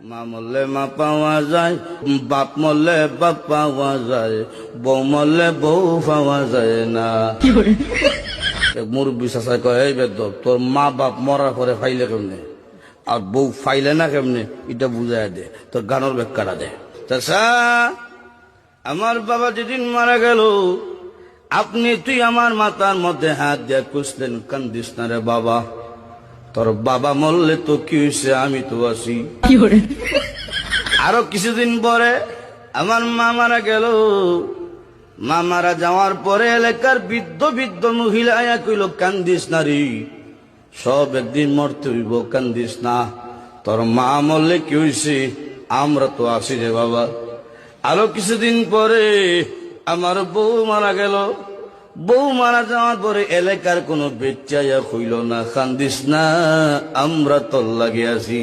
মা মরলে মা পাওয়া যায়, বাপ মরলে বাপ পাওয়া যায়, বউ মরলে বউ পাওয়া যায় না। মুরব্বী চাষা কয়, এই বেদব, তোর মা বাপ মরার পরে ফাইলে কেমনে আর বউ ফাইলে না কেমনে, এটা বুঝাই দে, তোর গানের ব্যাখ্যাটা দে। চাষা, আমার বাবা যেদিন মারা গেল, তুই আমার মাথার মধ্যে হাত দিয়ে কুসলেন, কান্দিস না রে বাবা, তোর বাবা মরলে তো কি হয়েছে, আমি তো আছি। আরো কিছুদিন পরে আমার মা মারা গেল। মা মারা যাওয়ার পরে এলাকার বৃদ্ধ বৃদ্ধ মহিলা আয়া কইল, কান্দিস না রে, সব একদিন মরতে হইব, কান্দিস না, তোর মা মরলে কি হয়েছে, আমরা তো আছি রে বাবা। আরো কিছুদিন পরে আমার বউ মারা গেল। বউ মারা যাওয়ার পরে এলাকার কোনো বেচাইয়া হইল না, কান্দিস না, আমরা তোর লাগে আছি।